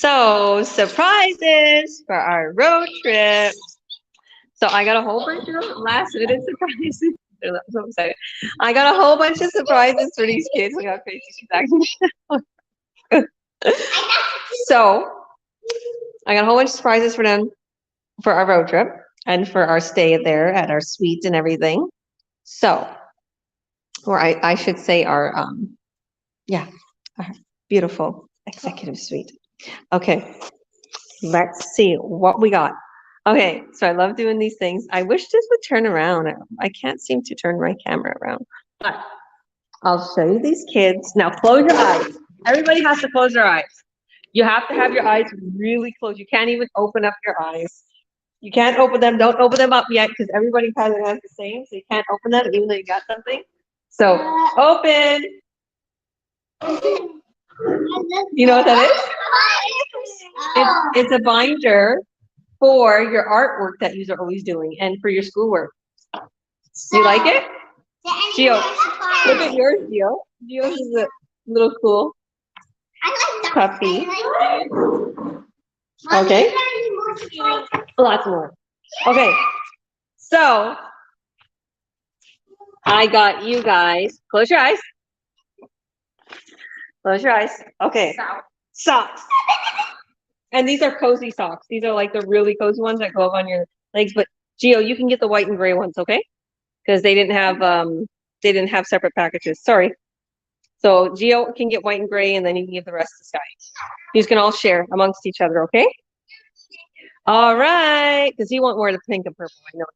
So, surprises for our road trip. So, I got a whole bunch of last minute surprises. I'm so excited. I got a whole bunch of surprises for these kids. Look how crazy she's acting. So, I got a whole bunch of surprises for them for our road trip and for our stay there at our suite and everything. So, or I should say our our beautiful executive suite. Okay, let's see what we got. Okay, so I love doing these things. I wish this would turn around. I can't seem to turn my camera around, but I'll show you these kids. Now close your eyes. Everybody has to close their eyes. You have to have your eyes really closed. You can't even open up your eyes. You can't open them. Don't open them up yet because everybody has the same. So you can't open them even though you got something. So open. You know what that is? It's a binder for your artwork that you're always doing and for your schoolwork. You like it? Gio, look at yours, Gio. Gio's is a little cool puppy. Okay. Lots more. Okay. So I got you guys. Close your eyes. Close your eyes. Okay. Socks. And these are cozy socks. These are like the really cozy ones that go up on your legs. But Gio, you can get the white and gray ones, okay? Because they didn't have separate packages. Sorry. So Gio can get white and gray, and then you can give the rest to Sky. These can all share amongst each other, okay? All right. Because you want more of the pink and purple. I know.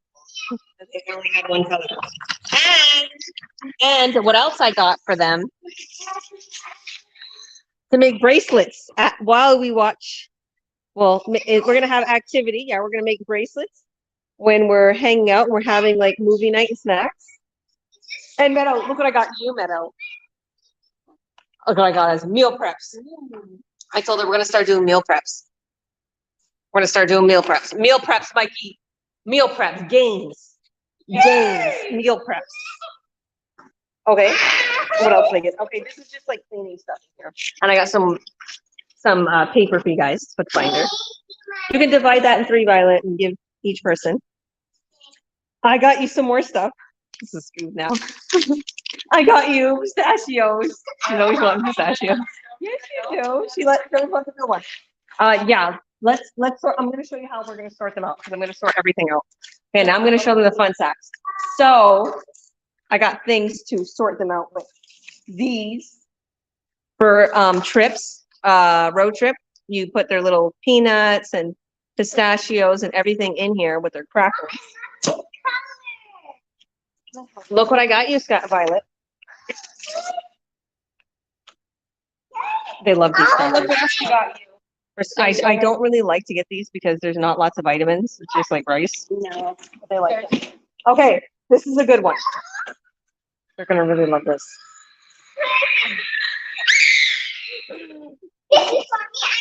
They only had one color. And what else I got for them? To make bracelets while we watch. Well, we're going to have activity. Yeah, we're going to make bracelets when we're hanging out. We're having like movie night and snacks. And Meadow, look what I got you, Meadow. Look what I got as meal preps. I told her we're going to start doing meal preps. We're going to start doing meal preps. Meal preps, Mikey. Meal preps. Games. Meal preps. Okay. What else did I get? Okay, this is just like cleaning stuff here. And I got some paper for you guys to put binder. You can divide that in 3, Violet, and give each person. I got you some more stuff. This is smooth now. I got you pistachios. She's always wanting pistachios. Yes, you do. She wants a good one. Yeah. Let's sort. I'm going to show you how we're going to sort them out because I'm going to sort everything out. Okay, now I'm going to show them the fun sacks. So I got things to sort them out with. These for trips, road trip. You put their little peanuts and pistachios and everything in here with their crackers. Look what I got you, Scott Violet. They love these crackers. Look what else I got you. I don't really like to get these because there's not lots of vitamins. It's just like rice. No, but they like it. Okay, this is a good one. They're gonna really love this.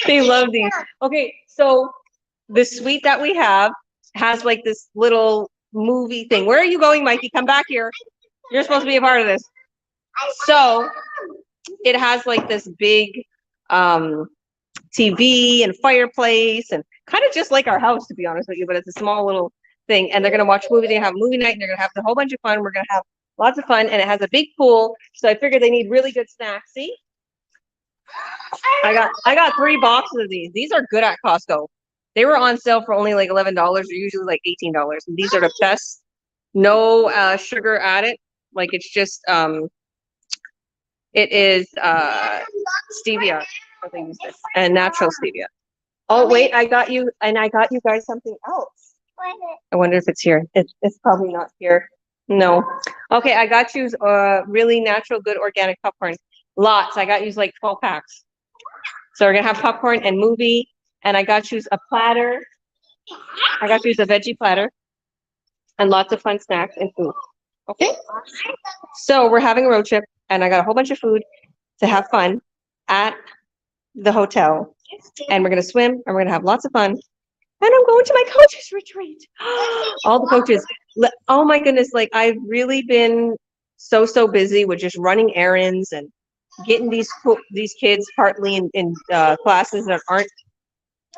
They love these. Okay, so the suite that we have has like this little movie thing. Where are you going, Mikey? Come back here. You're supposed to be a part of this. So it has like this big TV and fireplace and kind of just like our house, to be honest with you, but it's a small little thing. And they're going to watch a movie. They have movie night and they're going to have a whole bunch of fun. We're going to have lots of fun. And it has a big pool. So I figured they need really good snacks. See? I got 3 boxes of these. These are good at Costco. They were on sale for only like $11. They're usually like $18. And these are the best. No sugar added. Like it's just it is stevia. I think it's and natural stevia. Oh wait, I got you guys something else. I wonder if it's here. It's probably not here. No. Okay, I got you really natural, good organic popcorn. Lots. I got you like 12 packs. So we're gonna have popcorn and movie. And I got you a platter. I got you a veggie platter. And lots of fun snacks and food. Okay? So we're having a road trip and I got a whole bunch of food to have fun at the hotel. And we're gonna swim and we're gonna have lots of fun. And I'm going to my coach's retreat. All the coaches. Oh my goodness, like I've really been so busy with just running errands and getting these kids partly in classes that aren't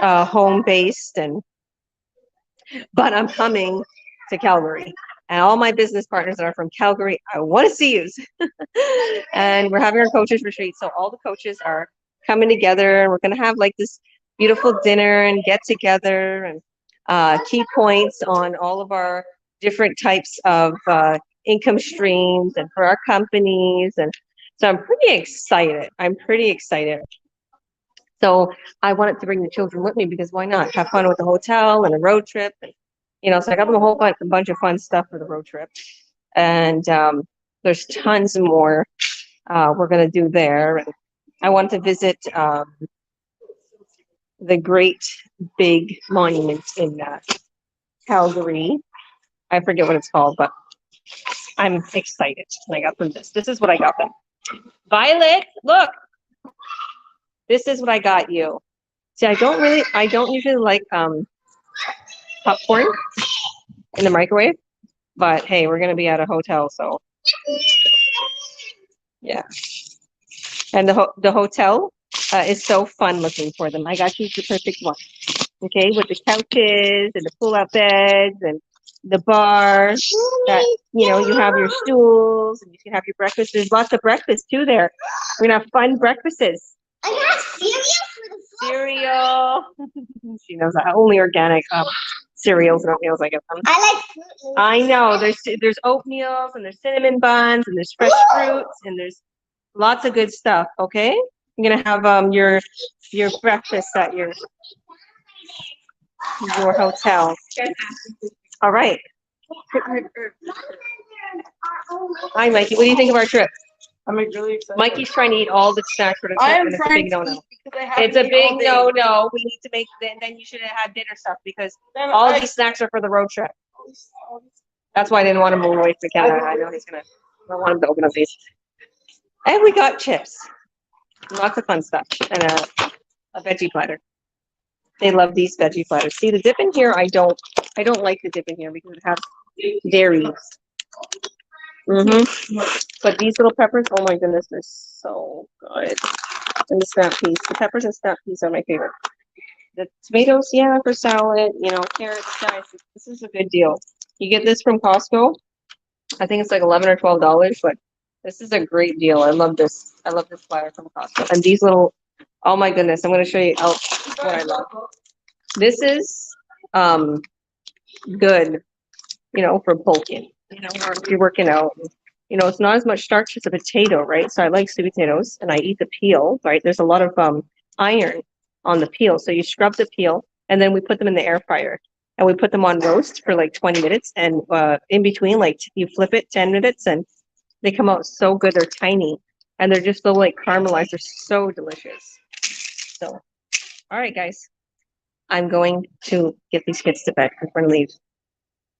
home-based, but I'm coming to Calgary. And all my business partners that are from Calgary, I want to see you. And we're having our coaches retreat. So all the coaches are coming together, and we're going to have like this beautiful dinner and get together, and key points on all of our different types of income streams and for our companies. And so I'm pretty excited. So I wanted to bring the children with me because why not? Have fun with the hotel and a road trip. And, so I got them a bunch of fun stuff for the road trip. And there's tons more we're going to do there. And I wanted to visit the great big monument in Calgary. I forget what it's called, but I'm excited. And I got them this. This is what I got them. Violet, look. This is what I got you. See, I don't usually like popcorn in the microwave, but hey, we're gonna be at a hotel, so yeah. And the hotel is so fun looking for them. I got you the perfect one. Okay, with the couches and the pull-out beds and the bar that you have your stools and you can have your breakfast. There's lots of breakfast too there. We're gonna have fun breakfasts. I have cereal for the Cereal. She knows that. Only organic cereals and oatmeals I get them. I like Fruit Loops. I know. There's oatmeals and there's cinnamon buns and there's fresh fruits and there's lots of good stuff. Okay, you're gonna have your breakfast at your hotel. All right. Hi, Mikey. What do you think of our trip? I'm really excited. Mikey's trying to eat all the snacks for the trip, and it's a big no-no. It's a big no-no. We need to make then you should have had dinner stuff because all these snacks are for the road trip. That's why I didn't want to move away from Canada. I know I don't want him to open up these. And we got chips. Lots of fun stuff. And a veggie platter. They love these veggie platters. See, the dip in here, I don't like the dip in here because it has dairy. But these little peppers, oh my goodness, they're so good. And the snap peas. The peppers and snap peas are my favorite. The tomatoes, yeah, for salad, carrots, guys, this is a good deal. You get this from Costco. I think it's like $11 or $12, but this is a great deal. I love this. I love this platter from Costco. And these little, oh my goodness, I'm going to show you what I love. This is good, for bulking, or if you're working out. It's not as much starch as a potato, right? So I like sweet potatoes and I eat the peel, right? There's a lot of iron on the peel. So you scrub the peel and then we put them in the air fryer and we put them on roast for like 20 minutes. And in between, like you flip it 10 minutes and they come out so good. They're tiny and they're just so like caramelized. They're so delicious. So, all right, guys, I'm going to get these kids to bed because we're going to leave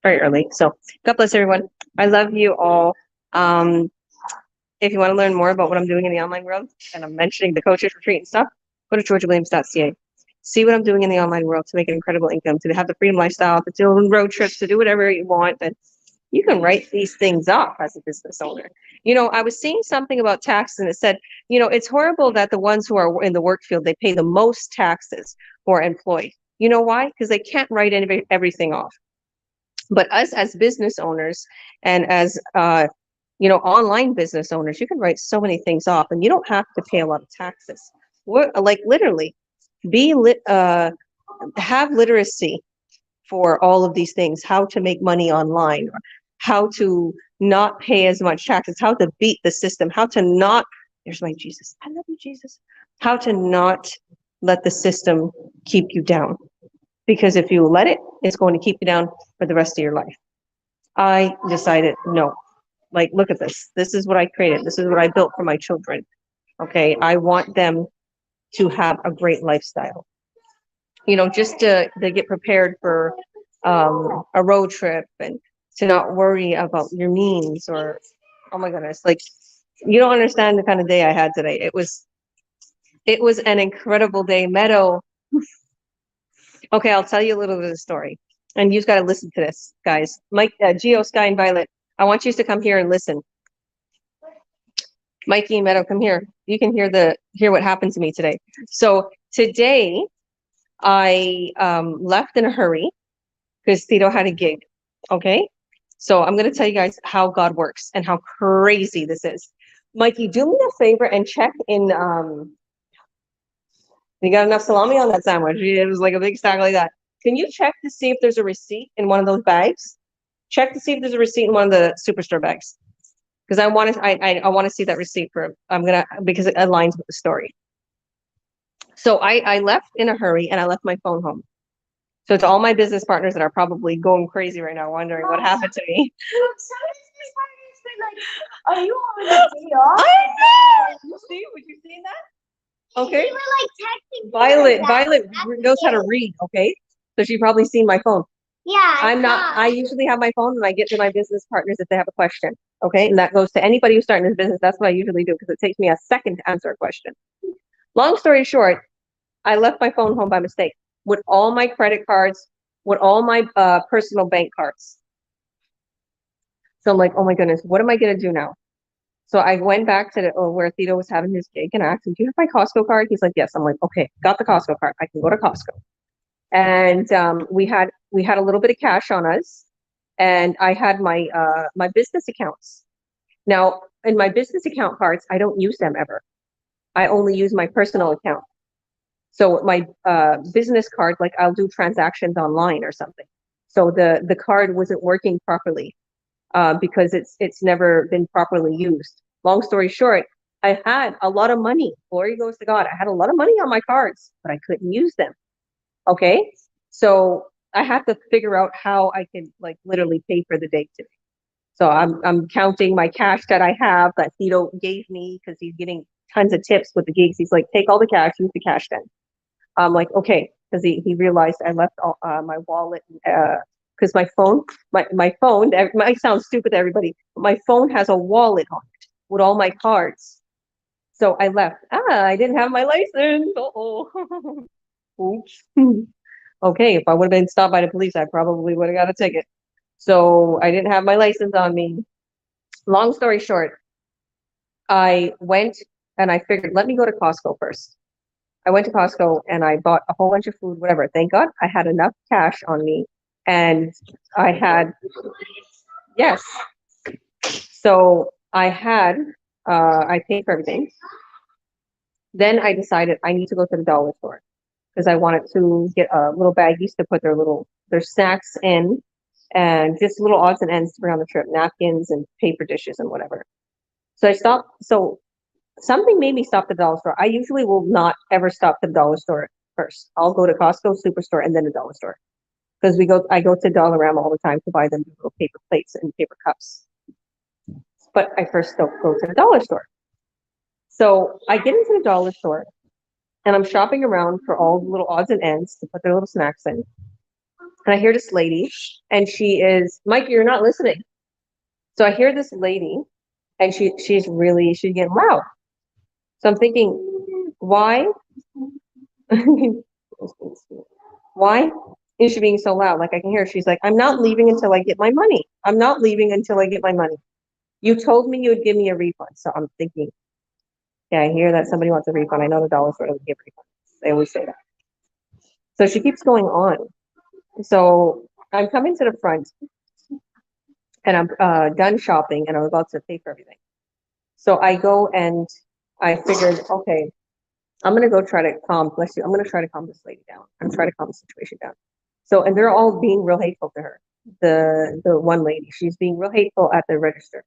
very early. So God bless everyone. I love you all. If you want to learn more about what I'm doing in the online world, and I'm mentioning the coaches retreat and stuff, go to georgiawilliams.ca. See what I'm doing in the online world to make an incredible income, to have the freedom lifestyle, to do road trips, to do whatever you want. And you can write these things off as a business owner. I was seeing something about taxes and it said, it's horrible that the ones who are in the work field, they pay the most taxes who are employed. You know why? Because they can't write everything off. But us as business owners and as online business owners, you can write so many things off and you don't have to pay a lot of taxes. Like literally have literacy for all of these things, how to make money online, how to not pay as much taxes, how to beat the system, how to not, there's my Jesus, I love you, Jesus, how to not let the system keep you down. Because if you let it, it's going to keep you down for the rest of your life. I decided, no, like, look at this. This is what I created. This is what I built for my children. Okay, I want them to have a great lifestyle. Just to get prepared for a road trip and to not worry about your means or, oh my goodness, like, you don't understand the kind of day I had today. It was an incredible day. Meadow. Okay, I'll tell you a little bit of the story. And you've got to listen to this, guys. Mike, Geo, Sky, and Violet, I want you to come here and listen. Mikey and Meadow, come here. You can hear what happened to me today. So today, I left in a hurry because Tito had a gig. Okay. So I'm gonna tell you guys how God works and how crazy this is. Mikey, do me a favor and check in you got enough salami on that sandwich. It was like a big stack like that. Can you check to see if there's a receipt in one of those bags? Check to see if there's a receipt in one of the Superstore bags. Because I want to see that receipt for because it aligns with the story. So I left in a hurry and I left my phone home. So to all my business partners that are probably going crazy right now, wondering what happened to me. Are you on the day off? I know. You see? Would you see that? Okay. You were like texting. Violet knows how to read. Okay. So she probably seen my phone. Yeah. I usually have my phone and I get to my business partners if they have a question. Okay. And that goes to anybody who's starting this business. That's what I usually do because it takes me a second to answer a question. Long story short, I left my phone home by mistake with all my credit cards, with all my personal bank cards. So I'm like, oh my goodness, what am I gonna do now? So I went back to where Tito was having his gig and I asked him, do you have my Costco card? He's like, yes. I'm like, okay, got the Costco card. I can go to Costco. And we had a little bit of cash on us, and I had my my business accounts. Now, in my business account cards, I don't use them ever. I only use my personal account. So my business card, like I'll do transactions online or something. So the card wasn't working properly because it's never been properly used. Long story short, I had a lot of money. Glory goes to God. I had a lot of money on my cards, but I couldn't use them. Okay. So I had to figure out how I could like literally pay for the day today. So I'm counting my cash that I have that Tito gave me because he's getting tons of tips with the gigs. He's like, take all the cash, use the cash then. I'm like, okay, because he realized I left all, my wallet because my phone it might sound stupid to everybody, but my phone has a wallet on it with all my cards. So I left. I didn't have my license. Oh, oops. Okay, if I would have been stopped by the police, I probably would have got a ticket. So I didn't have my license on me. Long story short, I went and I figured, let me go to Costco first. I went to Costco and I bought a whole bunch of food, whatever. Thank God I had enough cash on me and I had, yes. So I paid for everything. Then I decided I need to go to the dollar store because I wanted to get a little baggies to put their snacks in and just little odds and ends to bring on the trip, napkins and paper dishes and whatever. So I stopped. So something made me stop at the dollar store. I usually will not ever stop at the dollar store first. I'll go to Costco, Superstore, and then the dollar store. Because I go to Dollarama all the time to buy them little paper plates and paper cups. But I first go to the dollar store. So I get into the dollar store and I'm shopping around for all the little odds and ends to put their little snacks in. And I hear this lady, and she is, Mike, you're not listening. So I hear this lady, and she's getting loud. So I'm thinking, why? Why is she being so loud? Like I can hear her. She's like, I'm not leaving until I get my money. I'm not leaving until I get my money. You told me you would give me a refund. So I'm thinking, yeah, I hear that somebody wants a refund. I know the dollar store doesn't give refunds. They always say that. So she keeps going on. So I'm coming to the front and I'm done shopping and I'm about to pay for everything. So I go and I figured, okay, I'm gonna go try to bless you. I'm gonna try to calm this lady down. I'm trying to calm the situation down. So, and they're all being real hateful to her. The one lady, she's being real hateful at the register.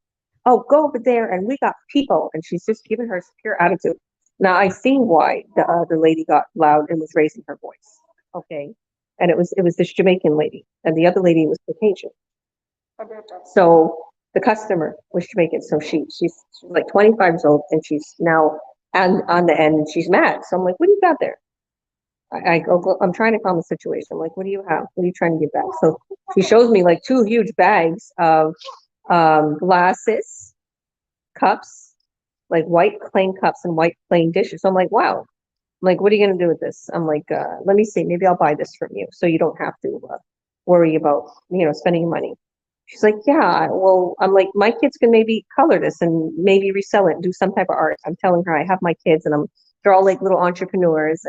Oh, go over there, and we got people, and she's just giving her pure attitude. Now I see why the lady got loud and was raising her voice. Okay, and it was this Jamaican lady, and the other lady was Caucasian. So the customer was Jamaican, so she's like 25 years old, and she's now on the end, and she's mad. So I'm like, what do you got there? I go, I'm trying to calm the situation. I'm like, what do you have? What are you trying to get back? So she shows me like two huge bags of glasses, cups, like white plain cups and white plain dishes. So I'm like, wow. I'm like, what are you gonna do with this? I'm like, let me see. Maybe I'll buy this from you, so you don't have to worry about spending money. She's like, yeah, well, I'm like, my kids can maybe color this and maybe resell it and do some type of art. I'm telling her I have my kids and they're all like little entrepreneurs.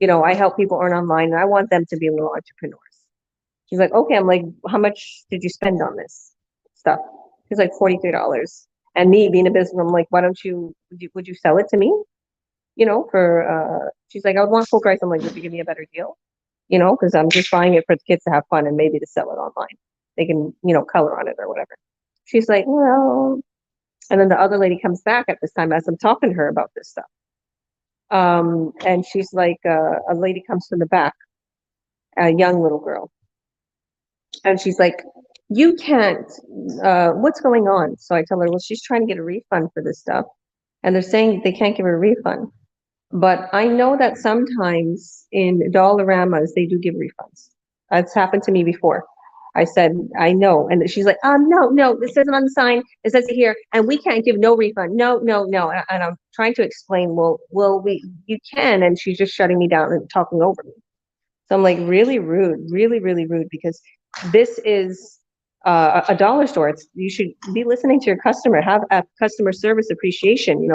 I help people earn online and I want them to be little entrepreneurs. She's like, okay. I'm like, how much did you spend on this stuff? She's like, $43. And me being a business, I'm like, why don't would you sell it to me? She's like, I would want full price. I'm like, would you give me a better deal? Because I'm just buying it for the kids to have fun and maybe to sell it online. They can, color on it or whatever. She's like, well, and then the other lady comes back at this time as I'm talking to her about this stuff. And she's like, a lady comes from the back, a young little girl. And she's like, you can't, what's going on? So I tell her, well, she's trying to get a refund for this stuff. And they're saying they can't give her a refund. But I know that sometimes in Dollaramas, they do give refunds. It's happened to me before. I said, I know. And she's like, no, this isn't on the sign. It says it here. And we can't give no refund. No. And I'm trying to explain, you can. And she's just shutting me down and talking over me. So I'm like, really rude, really, really rude, because this is a dollar store. You should be listening to your customer, have a customer service appreciation,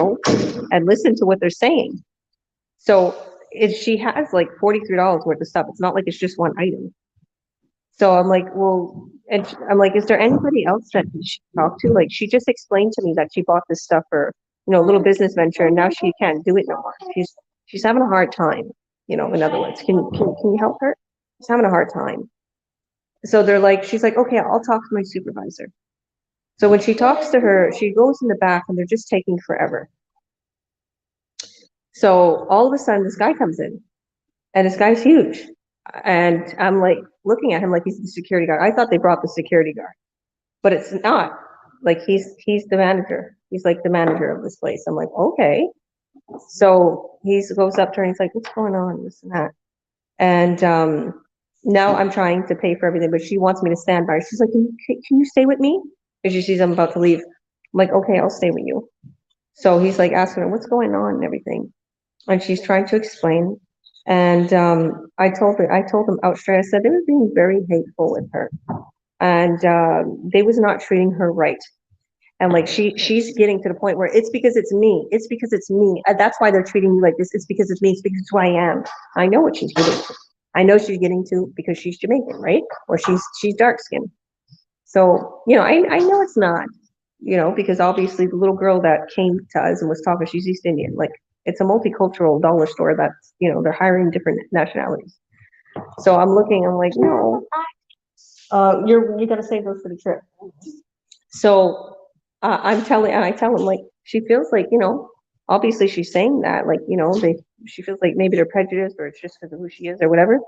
and listen to what they're saying. So if she has like $43 worth of stuff, it's not like it's just one item. So I'm like, well, and I'm like, is there anybody else that she talked to? Like, she just explained to me that she bought this stuff for, a little business venture, and now she can't do it no more. She's having a hard time. In other words, can you help her? She's having a hard time. So she's like, okay, I'll talk to my supervisor. So when she talks to her, she goes in the back and they're just taking forever. So all of a sudden this guy comes in and this guy's huge. And I'm like looking at him like he's the security guard. I thought they brought the security guard, but it's not. Like he's the manager. He's like the manager of this place. I'm like, okay. So he goes up to her and he's like, what's going on? This and that. And now I'm trying to pay for everything, but she wants me to stand by her. She's like, can you stay with me? Because she sees I'm about to leave. I'm like, okay, I'll stay with you. So he's like asking her, what's going on and everything. And she's trying to explain. And I told them out straight, I said they were being very hateful with her. And they was not treating her right. And like she's getting to the point where it's because it's me. It's because it's me. That's why they're treating me like this. It's because it's me. It's because it's who I am. I know what she's getting to. I know she's getting to because she's Jamaican, right? Or she's dark skinned. So, I know it's not, because obviously the little girl that came to us and was talking, she's East Indian. Like it's a multicultural dollar store that's, they're hiring different nationalities. So I'm like, no, you got to save those for the trip. So I tell him like, she feels like, obviously she's saying that, like, she feels like maybe they're prejudiced or it's just because of who she is or whatever.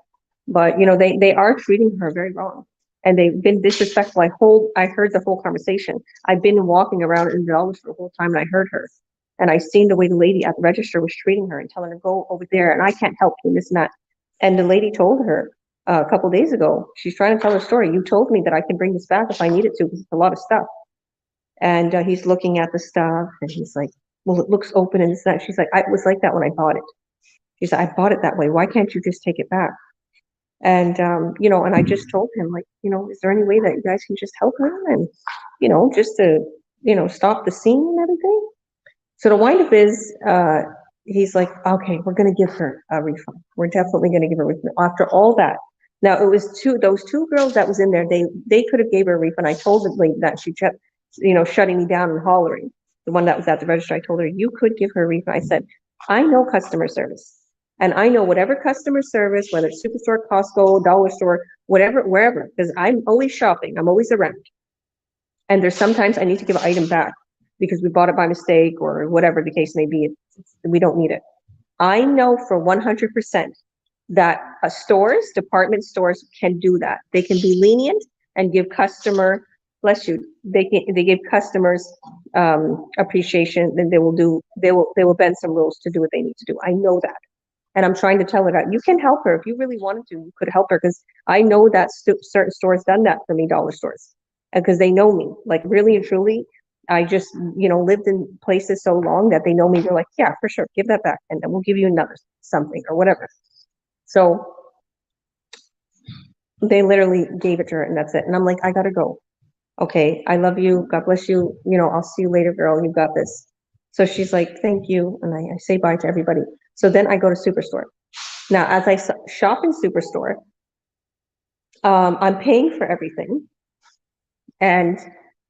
But, they are treating her very wrong. And they've been disrespectful. I heard the whole conversation. I've been walking around in the dollar store the whole time and I heard her. And I seen the way the lady at the register was treating her and telling her, go over there and I can't help you, this and that. And the lady told her a couple days ago, she's trying to tell her story. You told me that I can bring this back if I needed to, because it's a lot of stuff. And he's looking at the stuff and he's like, well, it looks open and it's that. She's like, I was like that when I bought it. She said, I bought it that way. Why can't you just take it back? And, and I just told him, like, is there any way that you guys can just help her and, just to, stop the scene and everything? So the wind up is, he's like, okay, we're going to give her a refund. We're definitely going to give her a refund after all that. Now it was those two girls that was in there, they could have gave her a refund. I told the lady that she kept, shutting me down and hollering. The one that was at the register, I told her, you could give her a refund. I said, I know customer service. And I know whatever customer service, whether it's Superstore, Costco, dollar store, whatever, wherever, because I'm always shopping. I'm always around. And there's sometimes I need to give an item back because we bought it by mistake or whatever the case may be. We don't need it. I know for 100% that department stores can do that. They can be lenient and give customer, bless you, they give customers appreciation. Then they will bend some rules to do what they need to do. I know that. And I'm trying to tell her that you can help her. If you really wanted to, you could help her, because I know that certain stores done that for me, dollar stores, and because they know me, like really and truly. I just, lived in places so long that they know me. They're like, yeah, for sure, give that back, and then we'll give you another something or whatever. So they literally gave it to her, and that's it. And I'm like, I gotta go. Okay, I love you. God bless you. I'll see you later, girl. You got this. So she's like, thank you, and I say bye to everybody. So then I go to Superstore. Now, as I shop in Superstore, I'm paying for everything, and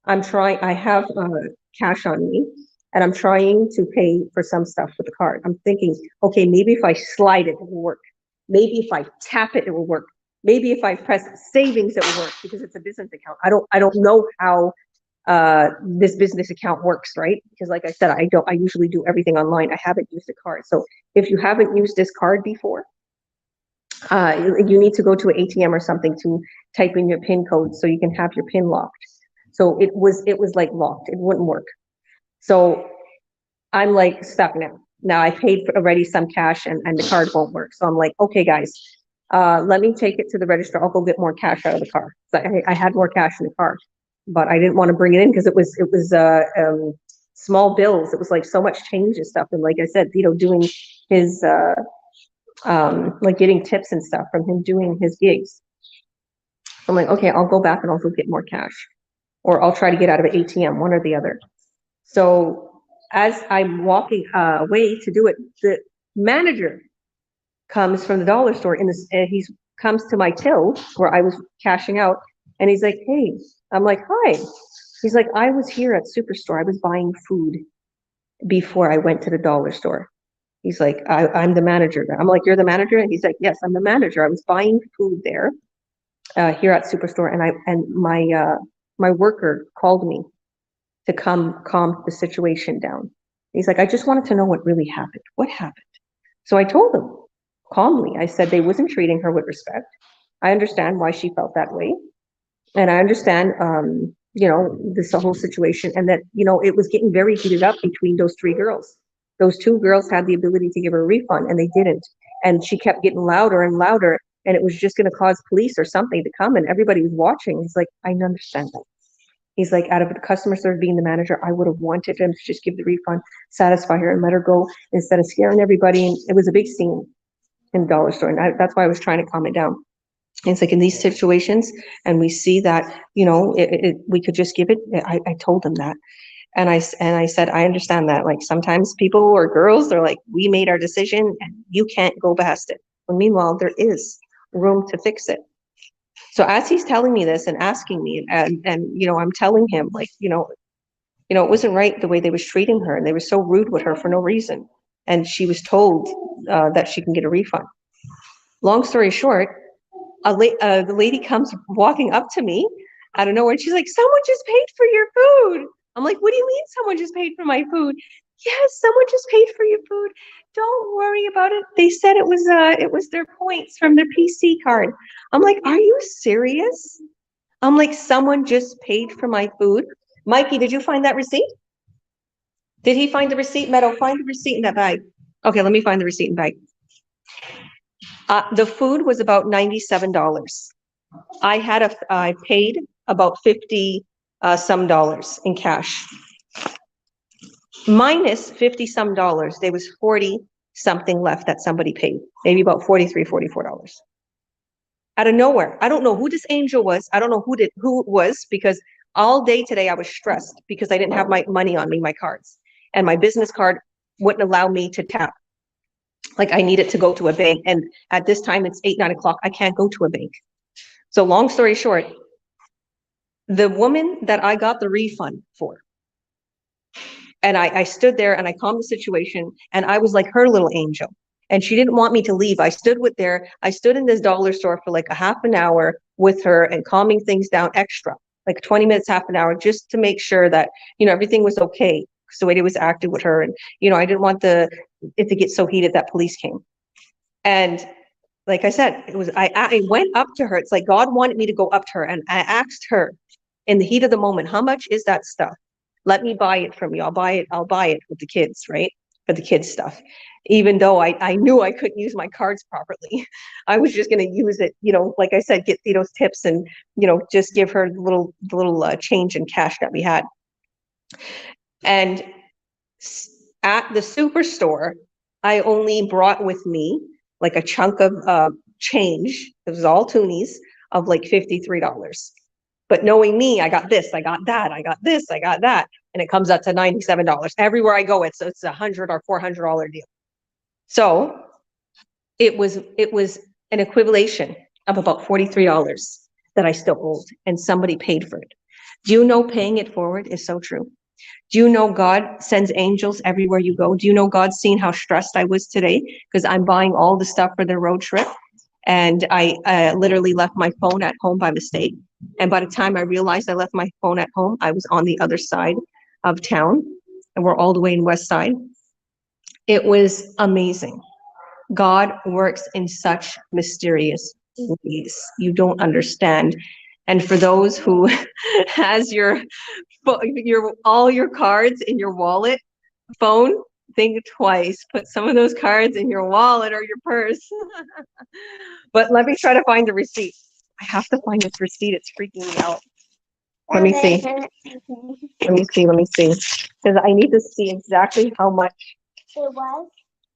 I have cash on me, and I'm trying to pay for some stuff with the card. I'm thinking, okay, maybe if I slide it, it will work. Maybe if I tap it, it will work. Maybe if I press savings, it will work because it's a business account. I don't know how this business account works, right? Because like I said, I usually do everything online. I haven't used a card. So if you haven't used this card before, you need to go to an ATM or something to type in your PIN code so you can have your PIN locked. So it was like locked. It wouldn't work. So I'm like stuck now. Now I paid for already some cash and the card won't work. So I'm like, okay, guys, let me take it to the register. I'll go get more cash out of the car. So I had more cash in the car, but I didn't want to bring it in because it was small bills. It was like so much change and stuff. And like I said, doing his like getting tips and stuff from him doing his gigs. I'm like, okay, I'll go back and I'll go get more cash, or I'll try to get out of an ATM, one or the other. So as I'm walking away to do it, the manager comes from the dollar store he comes to my till where I was cashing out, and he's like, hey, I'm like, hi. He's like, I was here at Superstore. I was buying food before I went to the dollar store. He's like, I'm the manager. I'm like, you're the manager? And he's like, yes, I'm the manager. I was buying food there here at Superstore, and my worker called me to come calm the situation down. He's like, I just wanted to know what really happened. What happened? So I told him calmly. I said they wasn't treating her with respect. I understand why she felt that way, and I understand, this whole situation, and that it was getting very heated up between those three girls. Those two girls had the ability to give her a refund, and they didn't. And she kept getting louder and louder, and it was just going to cause police or something to come, and everybody was watching. He's like, I understand that. He's like, out of the customer service being the manager, I would have wanted him to just give the refund, satisfy her, and let her go instead of scaring everybody. And it was a big scene in the dollar store, and that's why I was trying to calm it down. It's like in these situations, and we see that, we could just give it. I told them that. And I said, I understand that. Like sometimes people or girls, they're like, we made our decision and you can't go past it. But meanwhile, there is room to fix it. So as he's telling me this and asking me, and I'm telling him like, it wasn't right the way they was treating her, and they were so rude with her for no reason. And she was told that she can get a refund. Long story short, the lady comes walking up to me out of nowhere, and she's like, someone just paid for your food. I'm like, what do you mean someone just paid for my food? Yes, someone just paid for your food. Don't worry about it. They said it was their points from their PC card. I'm like, are you serious? I'm like, someone just paid for my food. Mikey, did you find that receipt? Did he find the receipt? Meadow, find the receipt in that bag. Okay, let me find the receipt in bag. The food was about $97. I paid about 50 some dollars in cash. Minus 50 some dollars, there was 40 something left that somebody paid, maybe about $43, $44. Out of nowhere. I don't know who this angel was. I don't know who it was, because all day today I was stressed because I didn't have my money on me, my cards, and my business card wouldn't allow me to tap. Like I needed to go to a bank, and at this time it's 8, 9 o'clock. I can't go to a bank. So long story short, the woman that I got the refund for, and I stood there and I calmed the situation, and I was like her little angel, and she didn't want me to leave. I stood in this dollar store for like a half an hour with her and calming things down extra, like 20 minutes, half an hour, just to make sure that, everything was okay. So the way it was acted with her, and, I didn't want it to get so heated that police came. And like I said, I went up to her. It's like God wanted me to go up to her, and I asked her in the heat of the moment, how much is that stuff? Let me buy it from you. I'll buy it with the kids, right? For the kids stuff. Even though I knew I couldn't use my cards properly. I was just going to use it, like I said, get those tips and, just give her the little change in cash that we had. And at the Superstore, I only brought with me like a chunk of change. It was all toonies of like $53. But knowing me, I got this, I got that, I got this, I got that, and it comes out to $97 everywhere I go. It's $100 or $400 deal. So it was an equivalation of about $43 that I still owed, and somebody paid for it. Do you know paying it forward is so true? Do you know God sends angels everywhere you go? Do you know God's seen how stressed I was today because I'm buying all the stuff for the road trip, and I literally left my phone at home by mistake. And by the time I realized I left my phone at home, I was on the other side of town, and we're all the way in West Side. It was amazing. God works in such mysterious ways you don't understand. And for those who has your all your cards in your wallet, phone, think twice. Put some of those cards in your wallet or your purse. But let me try to find the receipt. I have to find this receipt. It's freaking me out. Let me see. Let me see. Because I need to see exactly how much. It was?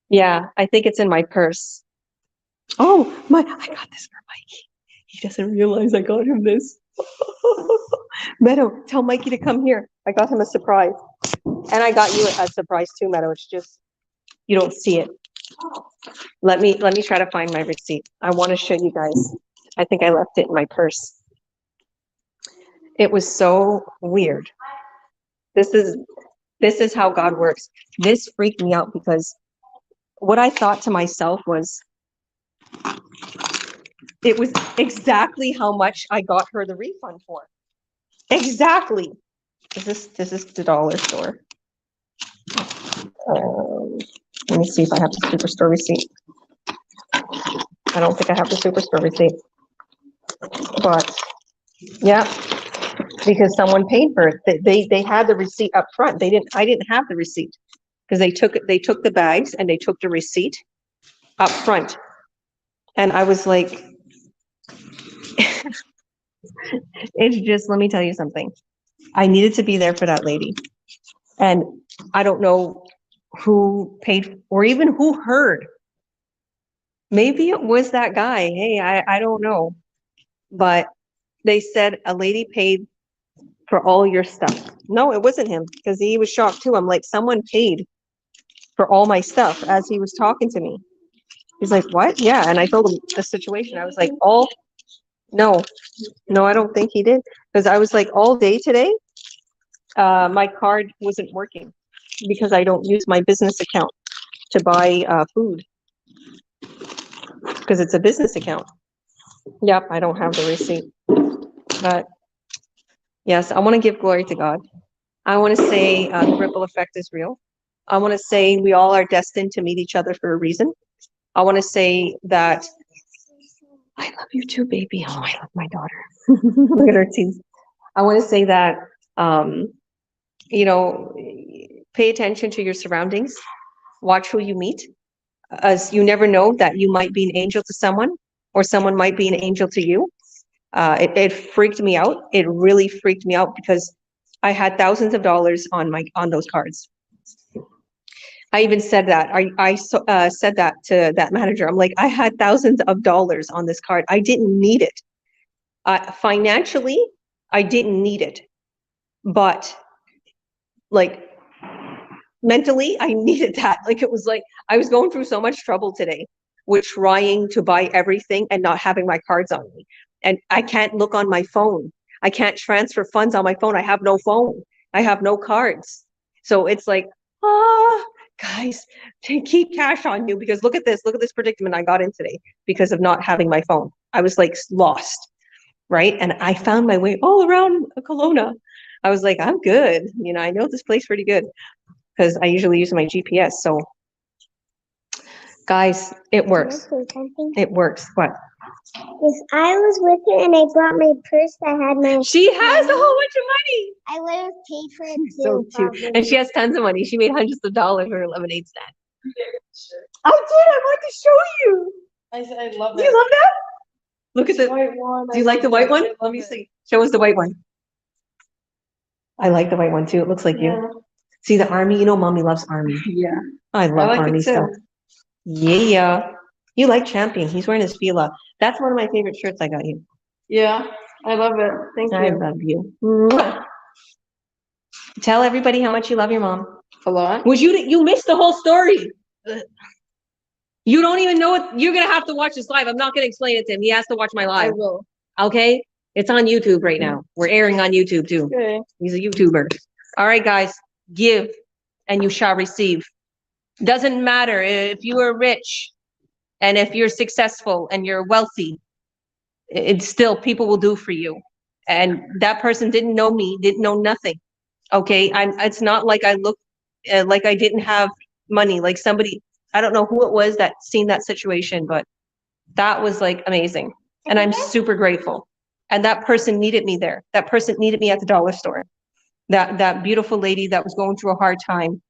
Yeah, I think it's in my purse. Oh, I got this for Mikey. He doesn't realize I got him this. Meadow, tell Mikey to come here. I got him a surprise. And I got you a surprise too, Meadow. It's just, you don't see it. Let me try to find my receipt. I want to show you guys. I think I left it in my purse. It was so weird. This is how God works. This freaked me out because what I thought to myself was, it was exactly how much I got her the refund for. Exactly. This is the dollar store. Let me see if I have the Superstore receipt. I don't think I have the Superstore receipt. But yeah, because someone paid for it. They had the receipt up front. I didn't have the receipt because they took the bags and they took the receipt up front. And I was like, it's just, let me tell you something. I needed to be there for that lady. And I don't know who paid or even who heard. Maybe it was that guy. Hey, I don't know. But they said a lady paid for all your stuff. No, it wasn't him because he was shocked too. I'm like, someone paid for all my stuff as he was talking to me. He's like, what? Yeah. And I told him the situation. I was like, no, I don't think he did. Because I was like, all day today, my card wasn't working because I don't use my business account to buy food because it's a business account. Yep, I don't have the receipt. But yes, I want to give glory to God. I want to say the ripple effect is real. I want to say we all are destined to meet each other for a reason. I want to say that I love you too, baby. Oh, I love my daughter. Look at her teeth. I want to say that, pay attention to your surroundings. Watch who you meet. As you never know that you might be an angel to someone or someone might be an angel to you. It freaked me out. It really freaked me out because I had thousands of dollars on those cards. I even said that. I said that to that manager. I'm like, I had thousands of dollars on this card. I didn't need it. Financially, I didn't need it. But like mentally, I needed that. Like it was like I was going through so much trouble today with trying to buy everything and not having my cards on me. And I can't look on my phone. I can't transfer funds on my phone. I have no phone. I have no cards. So it's like, guys, keep cash on you because look at this predicament I got in today because of not having my phone. I was like lost, right? And I found my way all around Kelowna. I was like, I'm good. I know this place pretty good because I usually use my GPS. So guys, it works. It works. What? If I was with her and I brought my purse that had my... She has a whole bunch of money. I would have paid for it too. So cute. probably. And she has tons of money. She made hundreds of dollars for her lemonade stand. I did. I want to show you. I love Do it. you love that? Look at the white one. Do you like the white one? Let me see. Show us the white one. I like the white one too. It looks like you. See the army? Mommy loves army. Yeah. I love like army it too. stuff. Yeah. You like Champion. He's wearing his Fila. That's one of my favorite shirts I got you. Yeah. I love it. Thank I you. love you. Mwah. Tell everybody how much you love your mom. A lot. You missed the whole story. You You don't even know it. You're gonna have to watch this live. I'm not gonna explain it to him. He has to watch my I live. will. Okay? It's on YouTube right now. We're airing on YouTube too. Okay. He's a YouTuber. All right, guys, give and you shall receive. Doesn't matter if you are rich and if you're successful and you're wealthy, it's still people will do for you. And that person didn't know me, didn't know nothing. Okay, it's not like I look like I didn't have money, like somebody, I don't know who it was that seen that situation, but that was like amazing. And I'm super grateful. And that person needed me there. That person needed me at the dollar store. That beautiful lady that was going through a hard time,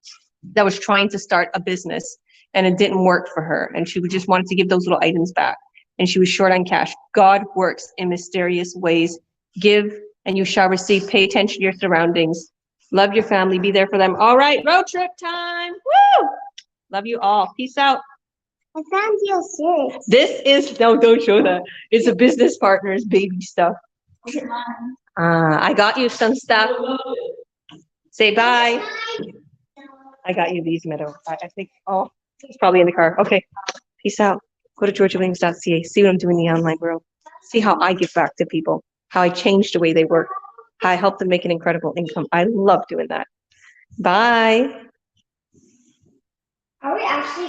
that was trying to start a business and it didn't work for her. And she just wanted to give those little items back. And she was short on cash. God works in mysterious ways. Give and you shall receive. Pay attention to your surroundings. Love your family. Be there for them. All right, road trip time. Woo! Love you all. Peace out. I found your shirt. This is, no, don't show that. It's a business partner's baby stuff. I got you some stuff. Say bye. I got you these, Meadow. I think, oh, it's probably in the car. Okay. Peace out. Go to georgiawilliams.ca. See what I'm doing in the online world. See how I give back to people, how I change the way they work, how I help them make an incredible income. I love doing that. Bye. Are we actually